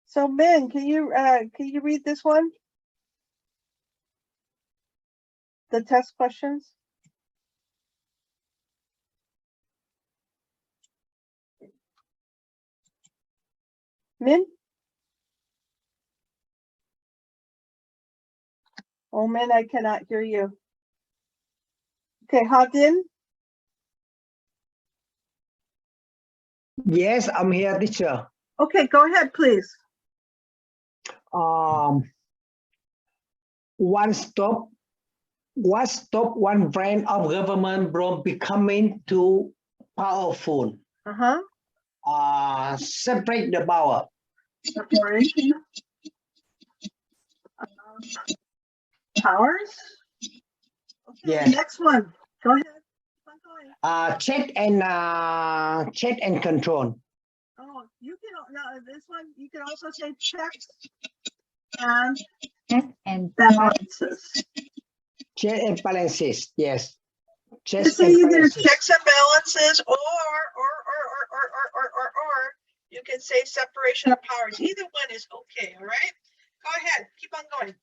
So Min, can you read this one? The test questions? Min? Oh, Min, I cannot hear you. Okay, Hadin? Yes, I'm here, teacher. Okay, go ahead, please. What stop one branch of government from becoming too powerful? Separate the power. Separation. Powers? Okay, Yes. next one. Go ahead. Keep on going. Check and control. Oh, you can, no, this one, you can also say checks and Check and balances. Check and balances. Yes. You Checks say and either balances. checks and balances or you can say separation of powers. Either one is okay, all right? Go ahead, keep on going.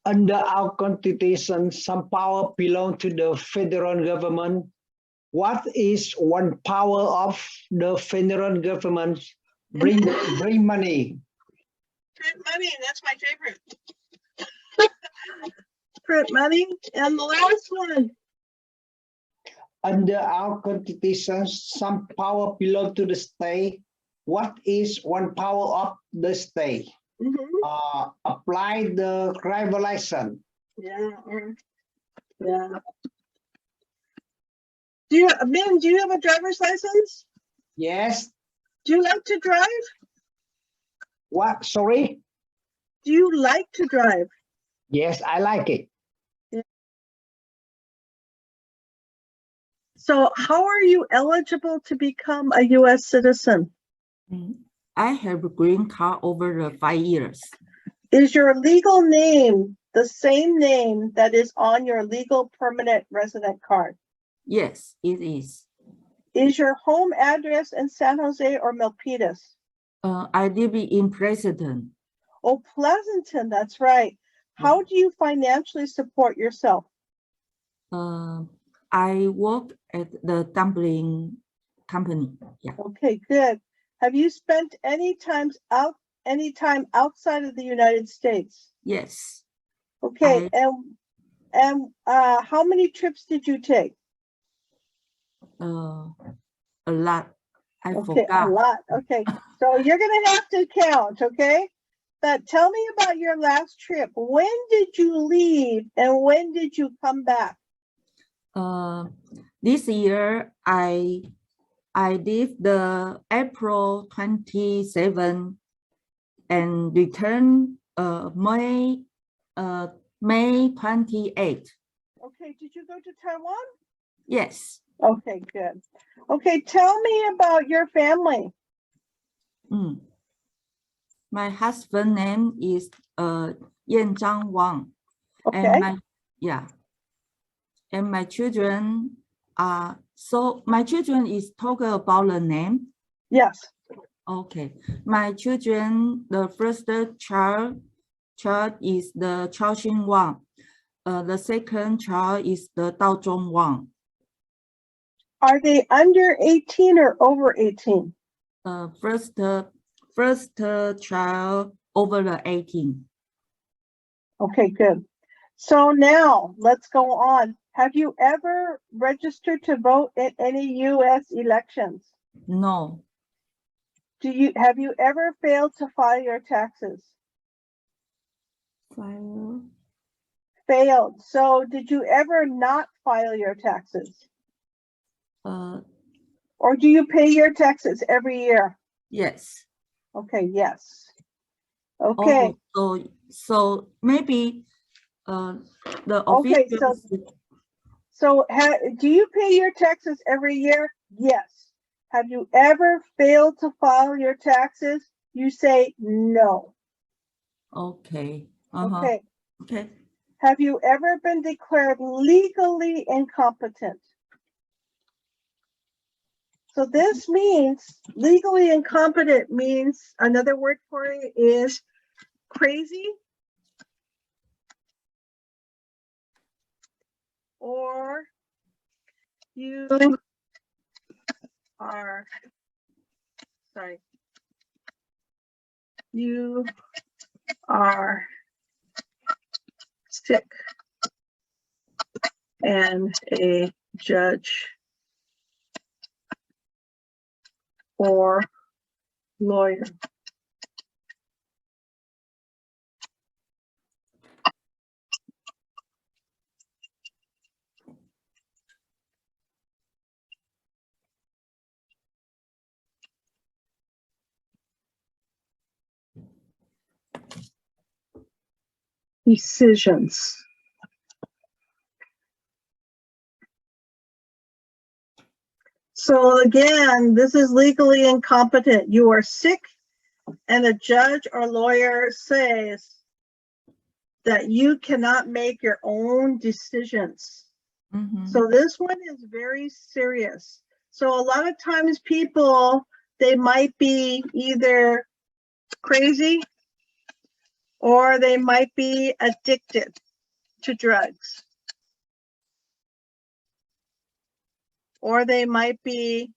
Under our constitution, some power belong to the federal government. What is one power of the federal government? Bring money. Print money, that's my favorite. Print money, and the last one. Under our constitution, some power belong to the state. What is one power of the state? Apply the driver license. Yeah. Do you, Min, do you have a driver's license? Yes. Do you like to drive? What? Sorry? Do you like to drive? Yes, I like it. So how are you eligible to become a U.S. citizen? I have a green card over the 5 years. Is your legal name the same name that is on your legal permanent resident card? Yes, it is. Is your home address in San Jose or Milpitas? I live in Pleasanton. Oh, Pleasanton, that's right. How do you financially support yourself? I work at the dumpling company. Yeah. Okay, good. Have you spent any time outside of the United States? Yes. Okay, and how many trips did you take? A lot. I Okay, forgot. a lot. Okay, so you're gonna have to count. Okay, But tell me about your last trip. When did you leave and when did you come back? This year I leave the April 27 and return May 28. Okay, did you go to Taiwan? Yes. Okay, good. Okay, tell me about your family. My husband name is Yan Zhang Wang. Okay, And my children are, so my children is talking about the name. yes. Okay, my children, the first child is the Chao Xin Wang. The second child is the Dao Zhong Wang. Are they under 18 or over 18? First child over the 18. Okay, good. So now let's go on. Have you ever registered to vote in any U.S. elections? No. Have you ever failed to file your taxes? File. Failed. So did you ever not file your taxes? Or do you pay your taxes every year? Yes. Okay, yes. Okay. Oh, so maybe the Okay, officials. do you pay your taxes every year? Yes. Have you ever failed to file your taxes? You say no. Okay. Okay. Okay. Have you ever been declared legally incompetent? So this means legally incompetent means another word for it is crazy or you are sick and a judge or lawyer. Decisions. So again, this is legally incompetent. You are sick and a judge or lawyer says that you cannot make your own decisions. So this one is very serious. So a lot of times people, they might be either crazy or they might be addicted to drugs. Or they might be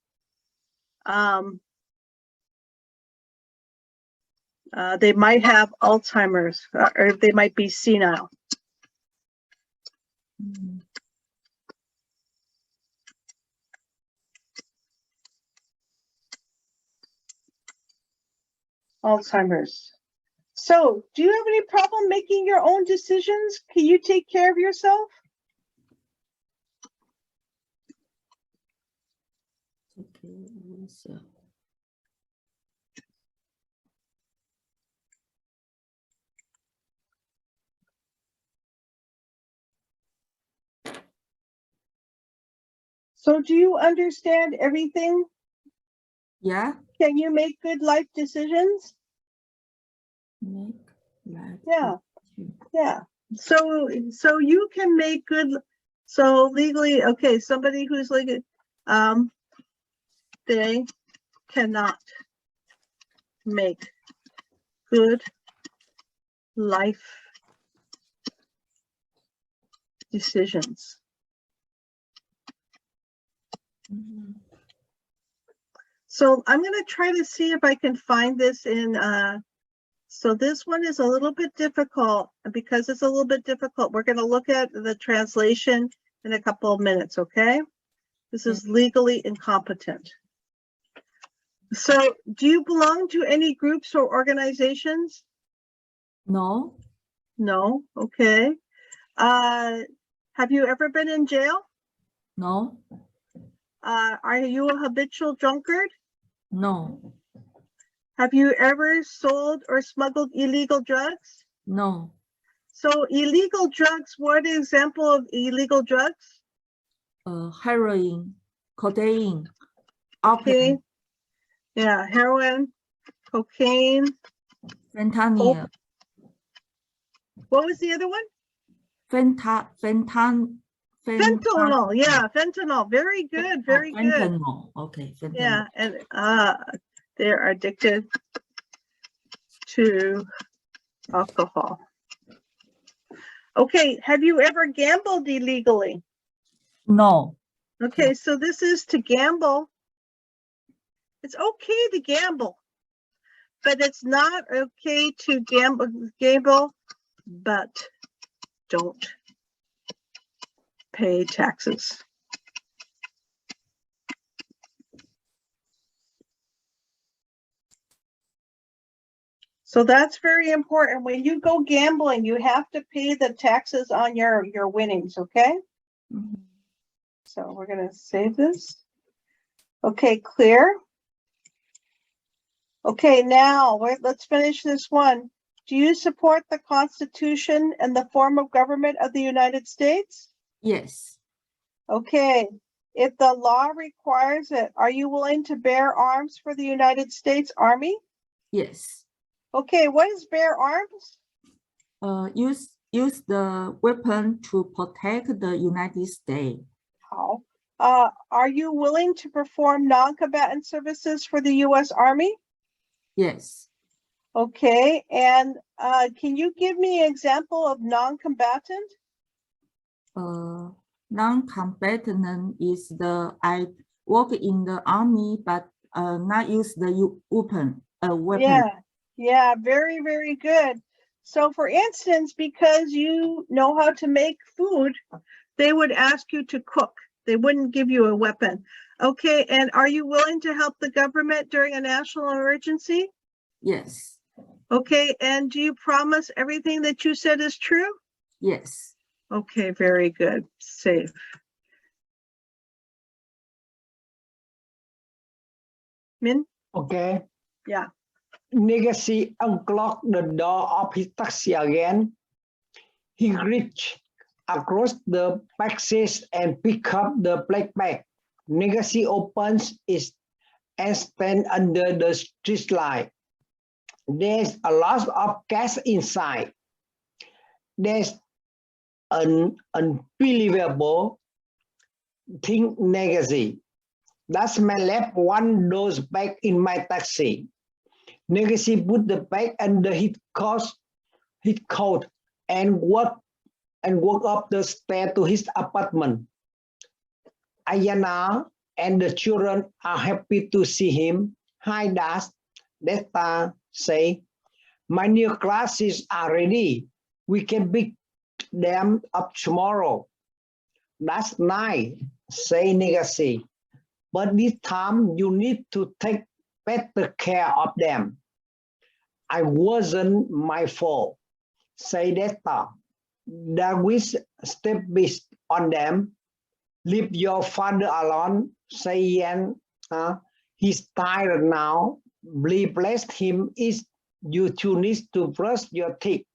they might have Alzheimer's or they might be senile. Alzheimer's. So, do you have any problem making your own decisions? Can you take care of yourself? Okay, so. So, do you understand everything? Yeah. Can you make good life decisions? Make life. Yeah. So you can make good. So legally, okay. Somebody who's like, they cannot make good life decisions. So I'm going to try to see if I can find this in, so this one is a little bit difficult. Because it's a little bit difficult, we're going to look at the translation in a couple of minutes, okay? This is legally incompetent. So do you belong to any groups or organizations? No. No, okay. Have you ever been in jail? No. Are you a habitual drunkard? No. Have you ever sold or smuggled illegal drugs? No. So illegal drugs, what example of illegal drugs? Heroin, cocaine, Okay, opium, yeah, heroin, cocaine. fentanyl, What was the other one? fentanyl. Fentanyl, yeah, fentanyl. Very good, very good. Fentanyl. Okay, fentanyl. Yeah, and they're addicted to alcohol. Okay, have you ever gambled illegally? No. Okay, so this is to gamble. It's okay to gamble, but it's not okay to gamble, but don't pay taxes. So that's very important. When you go gambling, you have to pay the taxes on your winnings, okay? Mhm. So we're gonna save this. Okay, clear. Okay, now let's finish this one. Do you support the Constitution and the form of government of the United States? Yes. Okay, if the law requires it, are you willing to bear arms for the United States Army? Yes. Okay, what is bear arms? Use the weapon to protect the United States. How? Are you willing to perform non-combatant services for the U.S. Army? Yes. Okay, and can you give me an example of non-combatant? Non-combatant is I work in the army, but not use the weapon. Yeah, very, very good. So for instance, because you know how to make food, they would ask you to cook. They wouldn't give you a weapon. Okay, and are you willing to help the government during a national emergency? Yes. Okay, and do you promise everything that you said is true? Yes. Okay, very good. Safe. Min? Okay. Yeah. Legacy unlocked the door of his taxi again. He reached across the passage and picked up the black bag. Legacy opens it and stands under the street light. There's a lot of cash inside. There's an unbelievable thing, Legacy. That's my left one those bag in my taxi. Legacy put the bag under his coat and walked up the stairs to his apartment. Ayana and the children are happy to see him. Hi, Dad. Desta say, my new classes are ready. We can pick them up tomorrow. That's nice, say Legacy. But this time you need to take better care of them. I wasn't my fault, say Desta. Darwish stepped on them. Leave your father alone, say Ian. He's tired now. Bless him. You two need to brush your teeth.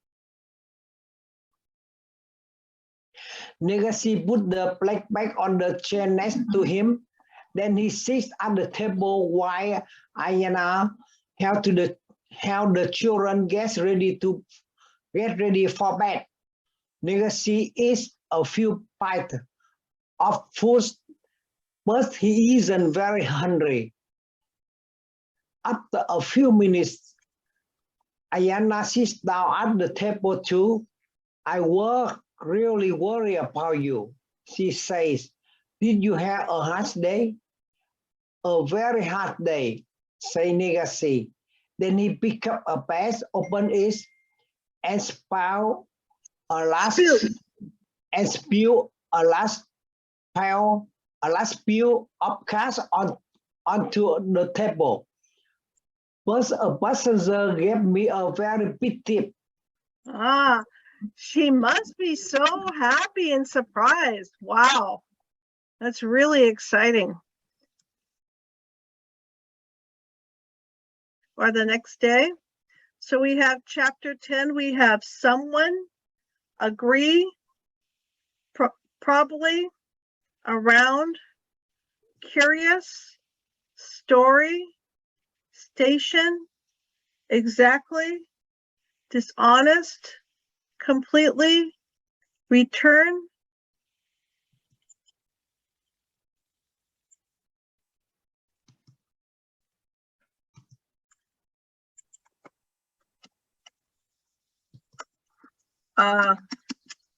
Legacy put the black bag on the chair next to him. Then he sits at the table while Ayana helped the children get ready for bed. Legacy eats a few bites of food, but he isn't very hungry. After a few minutes, Ayana sits down at the table too. I really worry about you, she says. Did you have a hard day? A very hard day, say Legacy. Then he picked up a bag, opened it, and spilled a last spill of cash onto the table. But a passenger gave me a very big tip. Ah, she must be so happy and surprised. Wow, that's really exciting. Or the next day. So we have chapter 10, we have someone, agree, probably, around, curious, story, station, exactly, dishonest, completely, return.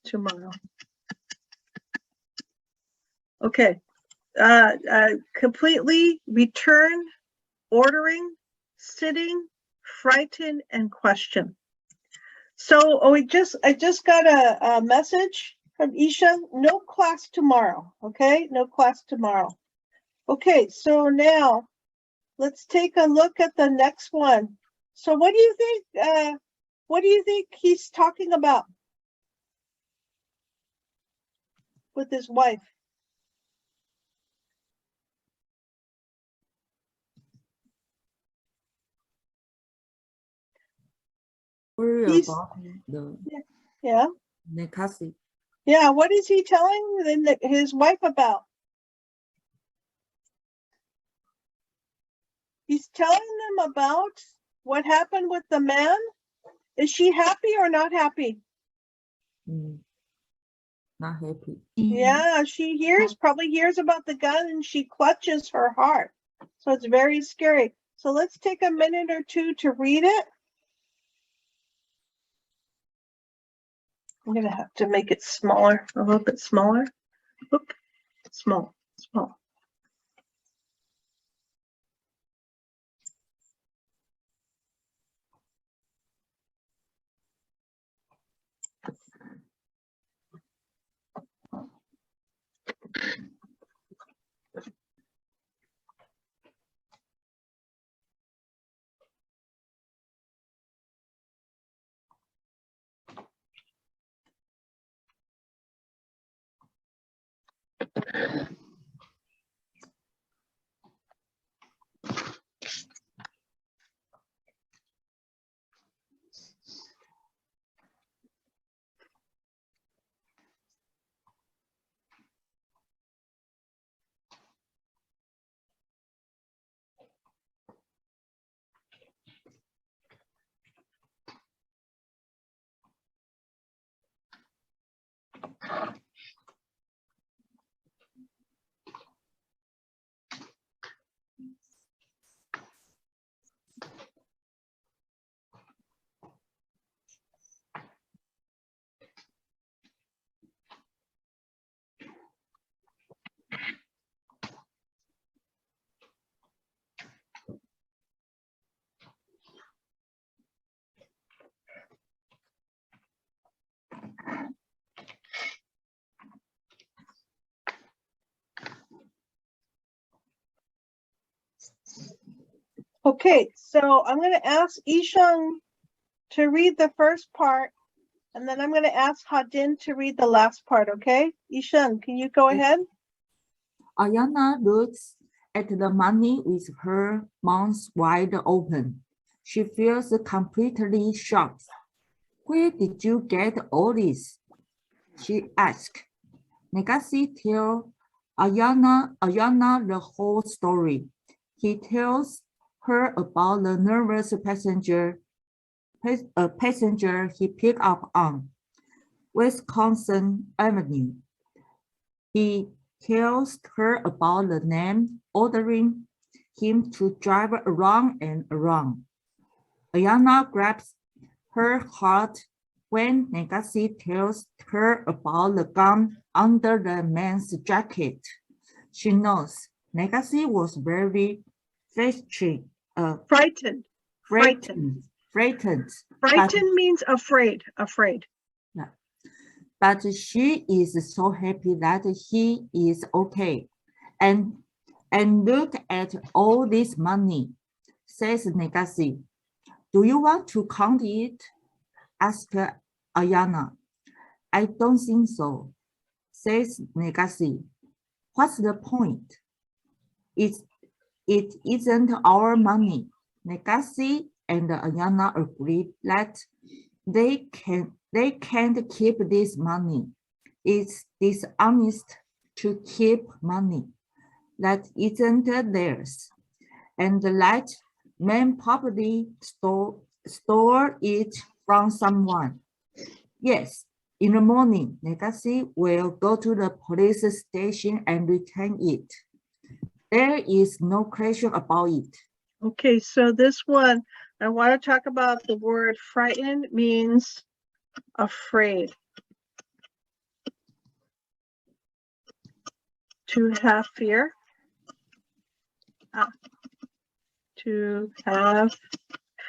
Tomorrow. Okay. Completely, return, ordering, sitting, frighten, and question. So I just got a message from Isha. No class tomorrow. Okay, no class tomorrow. Okay, so now let's take a look at the next one. So what do you think? What do you think he's talking about with his wife? Worry He's- about the Yeah. Nekasi. Yeah. What is he telling his wife about? He's telling them about what happened with the man. Is she happy or not happy? Not happy. Yeah, she probably hears about the gun and she clutches her heart. So it's very scary. So let's take a minute or two to read it. I'm gonna have to make it smaller, a little bit smaller. Oop, small. Okay, so I'm gonna ask Ishang to read the first part, and then I'm gonna ask Hadin to read the last part, okay? Ishang, can you go ahead? Ayana looks at the money with her mouth wide open. She feels completely shocked. Where did you get all this? She asked. Negasi tells Ayana the whole story. He tells her about the nervous passenger he picked up on Wisconsin Avenue. He tells her about the name, ordering him to drive around and around. Ayana grabs her heart when Negasi tells her about the gun under the man's jacket. She knows Negasi was very frightened. Frightened. Frightened means afraid. But she is so happy that he is okay. And look at all this money, says Negasi. Do you want to count it? asked Ayana. I don't think so, says Negasi. What's the point? It isn't our money. Negasi and Ayana agreed that they can't keep this money. It's dishonest to keep money that isn't theirs, and let men probably store it from someone. Yes, in the morning, Negasi will go to the police station and return it. There is no question about it. Okay, so this one, I want to talk about the word frightened means afraid. To have fear. To have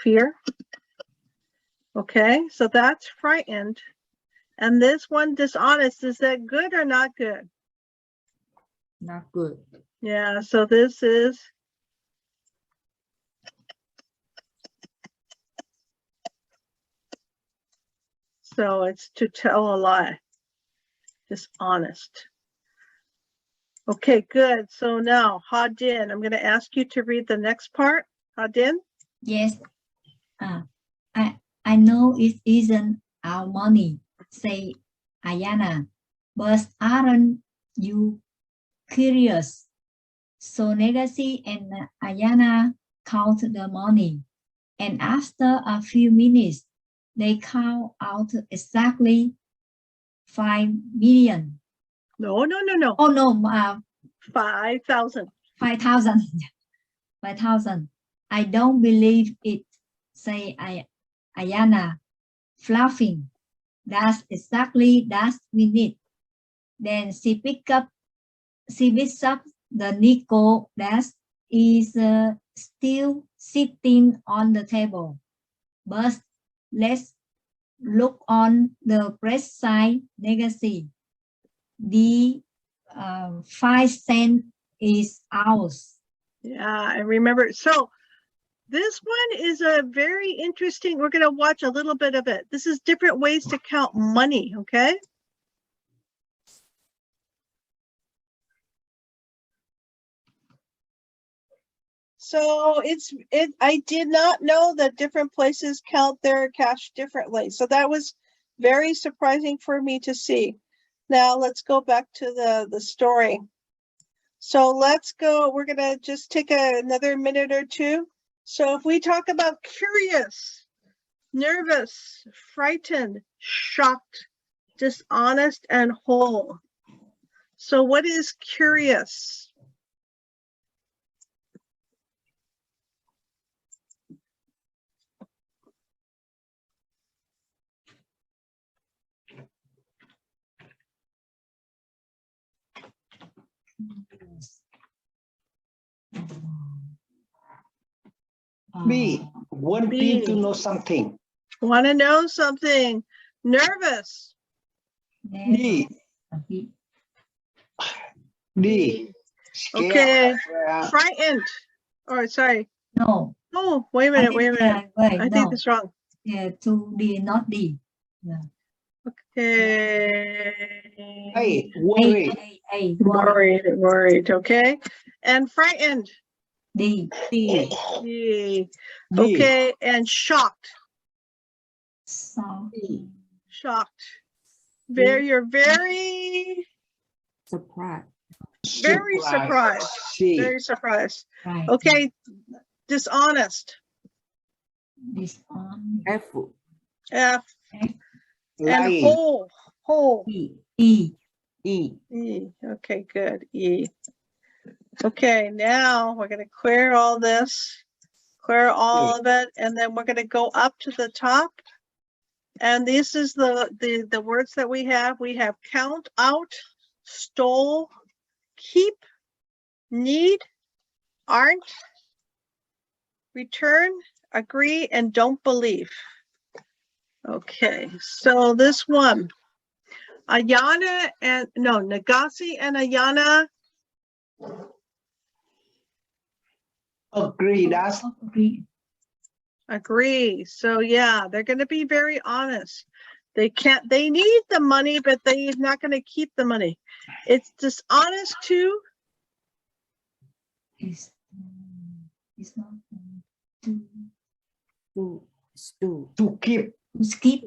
fear. Okay, so that's frightened. And this one, dishonest, is that good or not good? Not good. Yeah, so this is so it's to tell a lie. Dishonest. Okay, good. So now, Hadin, I'm going to ask you to read the next part. Hadin? Yes. I know it isn't our money, say Ayana, but aren't you curious? So Negasi and Ayana count the money, and after a few minutes, they count out exactly 5 million. No. Oh no, 5,000. 5,000. 5,000. I don't believe it, say Ayana, fluffing. That's exactly that we need. Then she picks up the nickel that is still sitting on the table. But let's look on the press side legacy. The 5 cents is ours. Yeah, I remember. So this one is a very interesting. We're going to watch a little bit of it. This is different ways to count money, okay? So I did not know that different places count their cash differently. So that was very surprising for me to see. Now let's go back to the story. So let's go, we're gonna just take another minute or two. So if we talk about curious, nervous, frightened, shocked, dishonest, and whole. So what is curious? B. Wanting to B. know something. Want to know something. Nervous. D. D. Scared. Okay. Frightened. Or sorry. No. Oh, wait a minute. Wait, I no. think it's wrong. Yeah, to D, not D. Yeah. Okay. A. Worried. Worried. Okay. And frightened. D. D. D. D. Okay. And shocked. So, Shocked. You're very Surprise. surprised. C. Very surprised. right. Okay. Dishonest. This on F. F. And Lying. whole. E. E. E. Okay, good. E. Okay, now we're going to clear all this, clear all of it, and then we're going to go up to the top. And this is the words that we have. We have count out, stole, keep, need, aren't, return, agree, and don't believe. Okay, so this one, Ayana and Negasi and Ayana Agree. That's agree. Agree. So yeah, they're going to be very honest. They need the money, but they're not going to keep the money. It's dishonest to It's not to to keep. skip.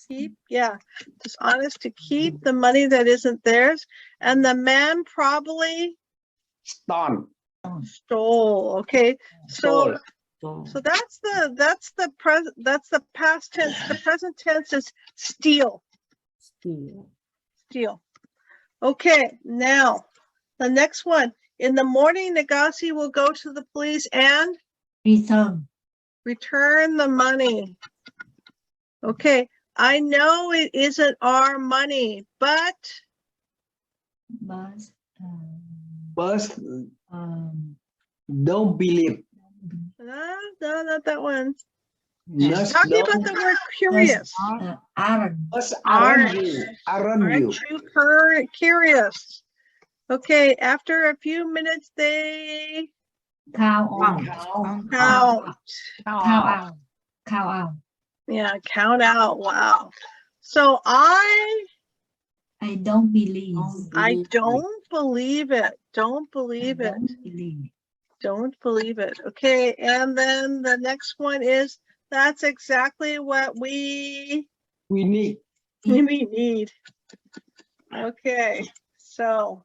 keep, yeah, dishonest to keep the money that isn't theirs. And the man probably stole. Okay. So that's the past tense. The present tense is steal. Steal. Okay, now the next one. In the morning, Nagasi will go to the police and return the money. Okay, I know it isn't our money, but Don't believe. no, not that one. Yes, Talking about the word curious. aren't Aren't you? you curious? Okay, after a few minutes, they count count. Yeah, count out. Wow. So I don't believe. I don't believe it. Don't believe it. Don't believe it. Okay, and then the next one is that's exactly what we need. We need. Okay, so